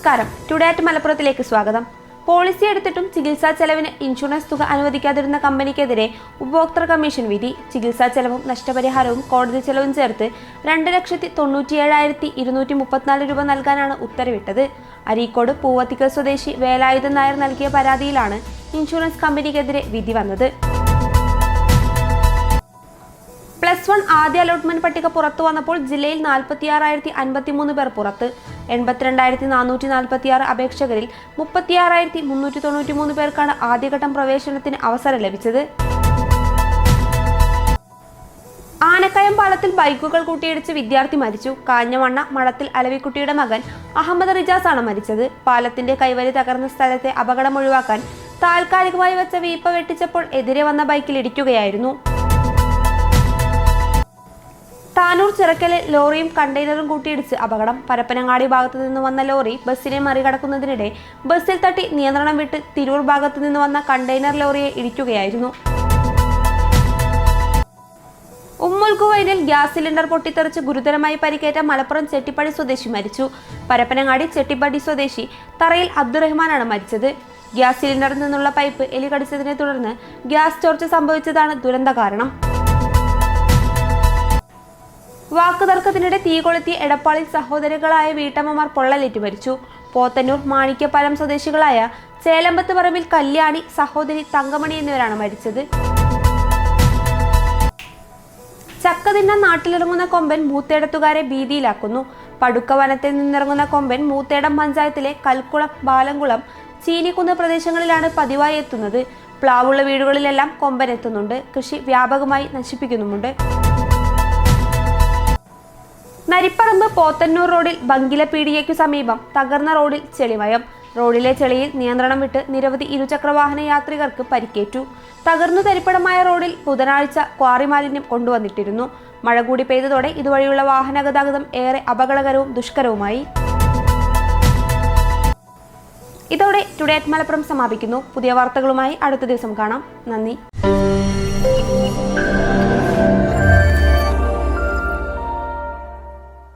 നമസ്കാരം. Today at മലപ്പുറത്തിലേക്ക് സ്വാഗതം. Policy എടുത്തിട്ടും ചികിത്സാ ചെലവിന് ഇൻഷുറൻസ് തുക അനുവദിക്കാതിരുന്ന കമ്പനിക്കെതിരെ ഉപഭോക്തൃ കമ്മീഷൻ വിധി. ചികിത്സാ ചെലവും നഷ്ടപരിഹാരവും കോടതി ചെലവും ചേർത്ത് 2,97,234 രൂപ നൽകാനാണ് ഉത്തരവിട്ടത്. അരീക്കോട് പൂവത്തിക്കൽ സ്വദേശി വേലായുധൻ നായർ നൽകിയ പരാതിയിലാണ് ഇൻഷുറൻസ് കമ്പനിക്കെതിരെ വിധി വന്നത്. +1 ആദ്യ അലോട്ട്മെന്റ് പട്ടിക പുറത്തു വന്നപ്പോൾ ജില്ലയിൽ 46,053 പേർ പുറത്ത്. 82,446 അപേക്ഷകരിൽ 36,393 പേർക്കാണ് ആദ്യഘട്ടം പ്രവേശനത്തിന് അവസരം ലഭിച്ചത്. ആനക്കയം പാലത്തിൽ ബൈക്കുകൾ കൂട്ടിയിടിച്ച് വിദ്യാർത്ഥി മരിച്ചു. കാഞ്ഞമണ്ണ മഠത്തിൽ അലവിക്കുട്ടിയുടെ മകൻ അഹമ്മദ് റിജാസ് ആണ് മരിച്ചത്. പാലത്തിന്റെ കൈവരി തകർന്ന സ്ഥലത്തെ അപകടം ഒഴിവാക്കാൻ താൽക്കാലികമായി വെച്ച വീപ്പ വെട്ടിച്ചപ്പോൾ എതിരെ വന്ന ബൈക്കിൽ ഇടിക്കുകയായിരുന്നു. താനൂർ ചിറക്കലിൽ ലോറിയും കണ്ടെയ്നറും കൂട്ടിയിടിച്ച് അപകടം. പരപ്പനങ്ങാടി ഭാഗത്തു നിന്ന് വന്ന ലോറി ബസ്സിനെ മറികടക്കുന്നതിനിടെ ബസ്സിൽ തട്ടി നിയന്ത്രണം വിട്ട് തിരൂർ ഭാഗത്തു നിന്ന് വന്ന കണ്ടെയ്നർ ലോറിയെ ഇടിക്കുകയായിരുന്നു. ഉമ്മുൽകുവൈനിൽ ഗ്യാസ് സിലിണ്ടർ പൊട്ടിത്തെറിച്ച് ഗുരുതരമായി പരിക്കേറ്റ മലപ്പുറം ചെട്ടിപ്പടി സ്വദേശി മരിച്ചു. പരപ്പനങ്ങാടി ചെട്ടിപ്പടി സ്വദേശി തറയിൽ അബ്ദുറഹ്മാനാണ് മരിച്ചത്. ഗ്യാസ് സിലിണ്ടറിൽ നിന്നുള്ള പൈപ്പ് എലി കടിച്ചതിനെ തുടർന്ന് ഗ്യാസ് ചോർച്ച സംഭവിച്ചതാണ് ദുരന്ത കാരണം. വാക്കുതർക്കത്തിനിടെ തീ കൊളുത്തി എടപ്പാളിൽ സഹോദരികളായ വീട്ടമ്മമാർ പൊള്ളലേറ്റ് മരിച്ചു. പോത്തന്നൂർ മാണിക്യപ്പാലം സ്വദേശികളായ ചേലമ്പത്ത് പറമ്പിൽ കല്യാണി, സഹോദരി തങ്കമണി എന്നിവരാണ് മരിച്ചത്. ചക്ക തിന്നാൻ നാട്ടിലിറങ്ങുന്ന കൊമ്പൻ മൂത്തേടത്തുകാരെ ഭീതിയിലാക്കുന്നു. പടുക്ക വനത്തിൽ നിന്നിറങ്ങുന്ന കൊമ്പൻ മൂത്തേടം പഞ്ചായത്തിലെ കൽക്കുളം, ബാലംകുളം, ചീനിക്കുന്ന് പ്രദേശങ്ങളിലാണ് പതിവായി എത്തുന്നത്. പ്ലാവുള്ള വീടുകളിലെല്ലാം കൊമ്പൻ എത്തുന്നുണ്ട്. കൃഷി വ്യാപകമായി നശിപ്പിക്കുന്നുമുണ്ട്. നരിപ്പറമ്പ് പോത്തന്നൂർ റോഡിൽ ബങ്കില പീടികയ്ക്കു സമീപം തകർന്ന റോഡിൽ ചെളിമയം. റോഡിലെ ചെളിയിൽ നിയന്ത്രണം വിട്ട് നിരവധി ഇരുചക്രവാഹന യാത്രികർക്ക് പരിക്കേറ്റു. തകർന്നു തരിപ്പടമായ റോഡിൽ ബുധനാഴ്ച ക്വാറി മാലിന്യം കൊണ്ടുവന്നിട്ടിരുന്നു. മഴ കൂടി പെയ്തതോടെ ഇതുവഴിയുള്ള വാഹന ഗതാഗതം ഏറെ അപകടകരവും ദുഷ്കരവുമായി. ഇതോടെ ടുഡേ അറ്റ് മലപ്പുറം സമാപിക്കുന്നു. പുതിയ വാർത്തകളുമായി അടുത്ത ദിവസം കാണാം. നന്ദി.